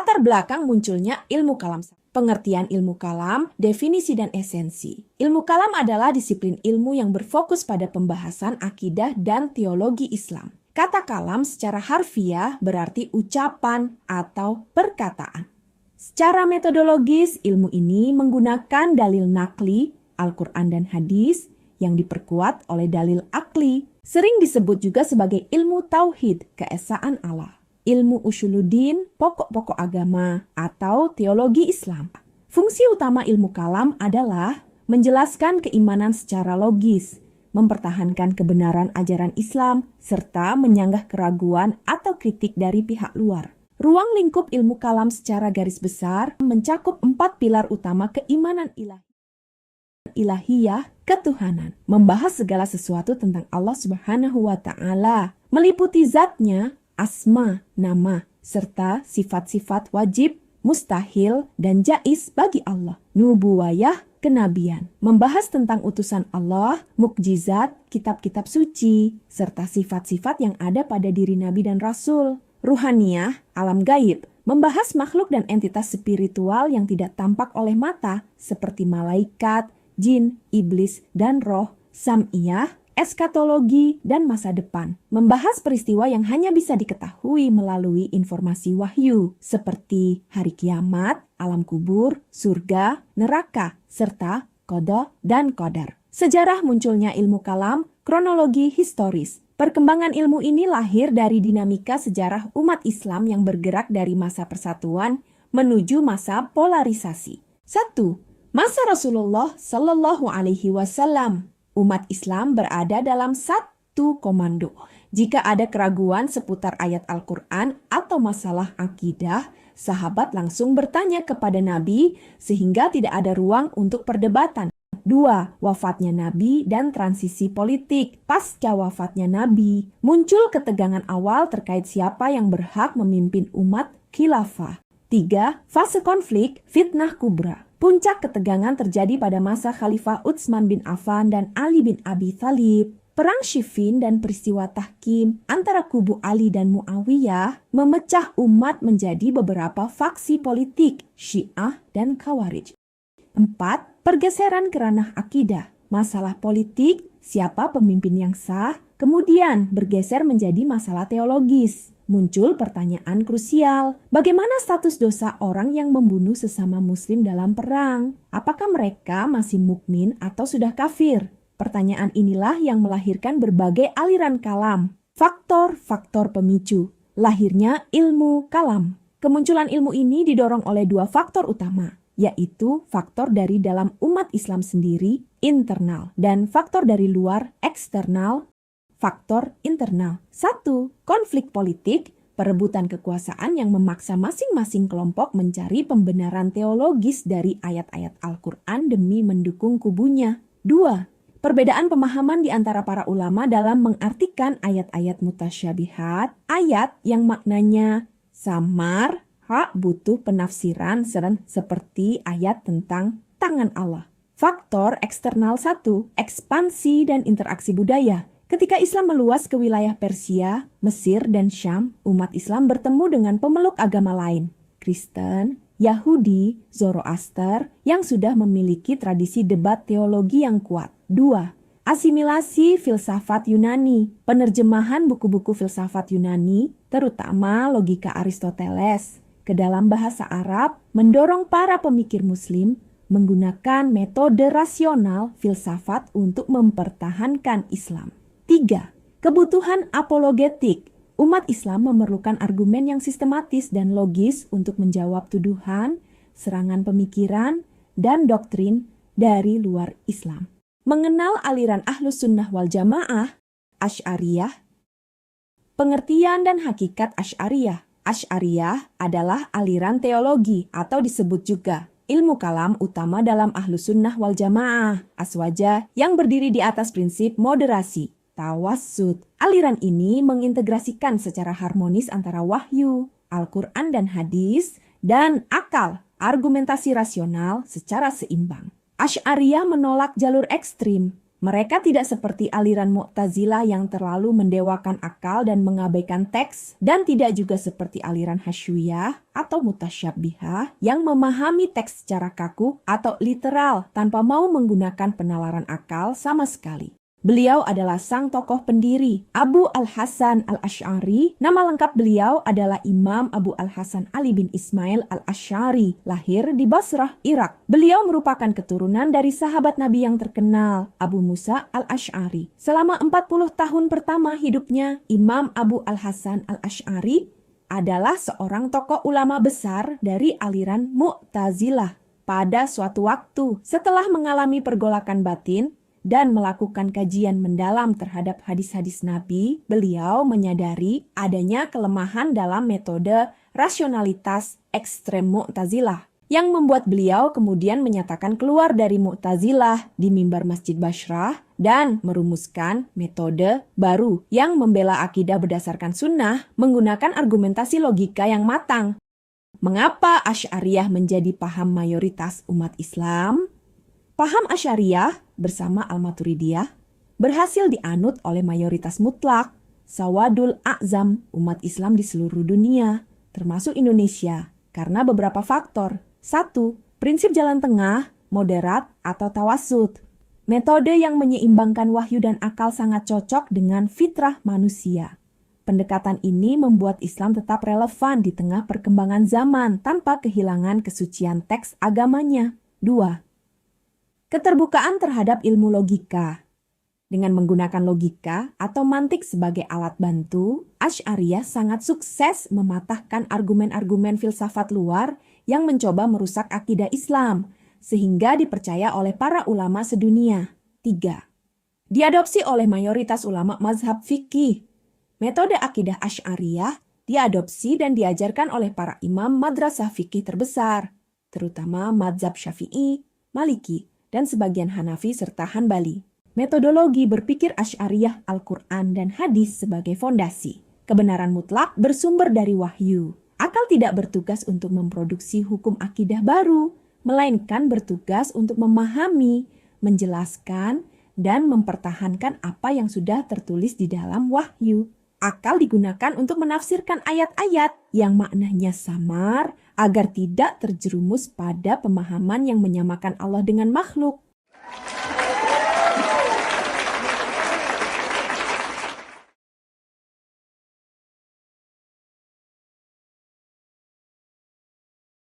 Latar belakang munculnya ilmu kalam. Pengertian ilmu kalam, definisi dan esensi. Ilmu kalam adalah disiplin ilmu yang berfokus pada pembahasan akidah dan teologi Islam. Kata kalam secara harfiah berarti ucapan atau perkataan. Secara metodologis, ilmu ini menggunakan dalil nakli, Al-Quran dan hadis, yang diperkuat oleh dalil akli. Sering disebut juga sebagai ilmu tauhid, keesaan Allah. Ilmu usuluddin, pokok-pokok agama, atau teologi Islam. Fungsi utama ilmu kalam adalah menjelaskan keimanan secara logis, mempertahankan kebenaran ajaran Islam, serta menyanggah keraguan atau kritik dari pihak luar. Ruang lingkup ilmu kalam secara garis besar mencakup 4 pilar utama keimanan ilahiyah, ketuhanan, membahas segala sesuatu tentang Allah Subhanahu wa Ta'ala, meliputi zatnya, asma, nama, serta sifat-sifat wajib, mustahil, dan jais bagi Allah. Nubuwayah, kenabian, membahas tentang utusan Allah, mukjizat, kitab-kitab suci, serta sifat-sifat yang ada pada diri Nabi dan Rasul. Ruhaniyah, alam gaib, membahas makhluk dan entitas spiritual yang tidak tampak oleh mata, seperti malaikat, jin, iblis, dan roh. Sam'iyah, eskatologi, dan masa depan, membahas peristiwa yang hanya bisa diketahui melalui informasi wahyu, seperti hari kiamat, alam kubur, surga, neraka, serta qada dan qadar. Sejarah munculnya ilmu kalam, kronologi historis. Perkembangan ilmu ini lahir dari dinamika sejarah umat Islam yang bergerak dari masa persatuan menuju masa polarisasi. 1. Masa Rasulullah Shallallahu Alaihi Wasallam. Umat Islam berada dalam satu komando. Jika ada keraguan seputar ayat Al-Quran atau masalah akidah, sahabat langsung bertanya kepada Nabi sehingga tidak ada ruang untuk perdebatan. 2. Wafatnya Nabi dan transisi politik. Pasca wafatnya Nabi, muncul ketegangan awal terkait siapa yang berhak memimpin umat khilafah. 3. Fase konflik, fitnah kubra. Puncak ketegangan terjadi pada masa Khalifah Utsman bin Affan dan Ali bin Abi Thalib. Perang Siffin dan peristiwa tahkim antara kubu Ali dan Muawiyah memecah umat menjadi beberapa faksi politik, Syiah dan Khawarij. 4. Pergeseran ke ranah akidah. Masalah politik, siapa pemimpin yang sah, kemudian bergeser menjadi masalah teologis. Muncul pertanyaan krusial, bagaimana status dosa orang yang membunuh sesama muslim dalam perang? Apakah mereka masih mukmin atau sudah kafir? Pertanyaan inilah yang melahirkan berbagai aliran kalam. Faktor-faktor pemicu. Lahirnya ilmu kalam. Kemunculan ilmu ini didorong oleh 2 faktor utama, yaitu faktor dari dalam umat Islam sendiri, internal, dan faktor dari luar, eksternal, faktor internal. 1. Konflik politik, perebutan kekuasaan yang memaksa masing-masing kelompok mencari pembenaran teologis dari ayat-ayat Al-Quran demi mendukung kubunya. 2. Perbedaan pemahaman di antara para ulama dalam mengartikan ayat-ayat mutasyabihat, ayat yang maknanya samar, butuh penafsiran seperti ayat tentang tangan Allah. Faktor eksternal 1, ekspansi dan interaksi budaya. Ketika Islam meluas ke wilayah Persia, Mesir, dan Syam, umat Islam bertemu dengan pemeluk agama lain, Kristen, Yahudi, Zoroaster, yang sudah memiliki tradisi debat teologi yang kuat. 2. Asimilasi filsafat Yunani. Penerjemahan buku-buku filsafat Yunani, terutama logika Aristoteles, ke dalam bahasa Arab mendorong para pemikir Muslim menggunakan metode rasional filsafat untuk mempertahankan Islam. 3. Kebutuhan apologetik. Umat Islam memerlukan argumen yang sistematis dan logis untuk menjawab tuduhan, serangan pemikiran, dan doktrin dari luar Islam. Mengenal aliran Ahlus Sunnah wal Jamaah, Asy'ariyah. Pengertian dan hakikat Asy'ariyah. Asy'ariyah adalah aliran teologi atau disebut juga ilmu kalam utama dalam Ahlus Sunnah wal Jamaah, aswaja, yang berdiri di atas prinsip moderasi, tawassut. Aliran ini mengintegrasikan secara harmonis antara wahyu, Al-Quran dan hadis, dan akal, argumentasi rasional secara seimbang. Asy'ariyah menolak jalur ekstrim, Mereka tidak seperti aliran Mu'tazilah yang terlalu mendewakan akal dan mengabaikan teks, dan tidak juga seperti aliran Hasyawiyah atau Mutasyabbihah yang memahami teks secara kaku atau literal tanpa mau menggunakan penalaran akal sama sekali. Beliau adalah sang tokoh pendiri, Abu Al-Hasan Al-Asy'ari. Nama lengkap beliau adalah Imam Abu Al-Hasan Ali bin Ismail Al-Asy'ari, lahir di Basrah, Irak. Beliau merupakan keturunan dari sahabat Nabi yang terkenal, Abu Musa Al-Asy'ari. Selama 40 tahun pertama hidupnya, Imam Abu Al-Hasan Al-Asy'ari adalah seorang tokoh ulama besar dari aliran Mu'tazilah. Pada suatu waktu, setelah mengalami pergolakan batin, dan melakukan kajian mendalam terhadap hadis-hadis Nabi, beliau menyadari adanya kelemahan dalam metode rasionalitas ekstrem Mu'tazilah yang membuat beliau kemudian menyatakan keluar dari Mu'tazilah di mimbar Masjid Bashrah dan merumuskan metode baru yang membela akidah berdasarkan sunnah menggunakan argumentasi logika yang matang. Mengapa Asy'ariyah menjadi paham mayoritas umat Islam? Paham Asy'ariyah bersama Al-Maturidiyah berhasil dianut oleh mayoritas mutlak, sawadul a'zam umat Islam di seluruh dunia, termasuk Indonesia, karena beberapa faktor. 1. Prinsip jalan tengah, moderat, atau tawasud. Metode yang menyeimbangkan wahyu dan akal sangat cocok dengan fitrah manusia. Pendekatan ini membuat Islam tetap relevan di tengah perkembangan zaman tanpa kehilangan kesucian teks agamanya. 2. Keterbukaan terhadap ilmu logika. Dengan menggunakan logika atau mantik sebagai alat bantu, Asy'ariyah sangat sukses mematahkan argumen-argumen filsafat luar yang mencoba merusak akidah Islam, sehingga dipercaya oleh para ulama sedunia. 3. Diadopsi oleh mayoritas ulama mazhab fikih. Metode akidah Asy'ariyah diadopsi dan diajarkan oleh para imam madrasah fikih terbesar, terutama mazhab Syafi'i, Maliki, dan sebagian Hanafi serta Hanbali. Metodologi berpikir Asy'ariyah Al-Quran dan hadis sebagai fondasi. Kebenaran mutlak bersumber dari wahyu. Akal tidak bertugas untuk memproduksi hukum akidah baru, melainkan bertugas untuk memahami, menjelaskan, dan mempertahankan apa yang sudah tertulis di dalam wahyu. Akal digunakan untuk menafsirkan ayat-ayat yang maknanya samar agar tidak terjerumus pada pemahaman yang menyamakan Allah dengan makhluk.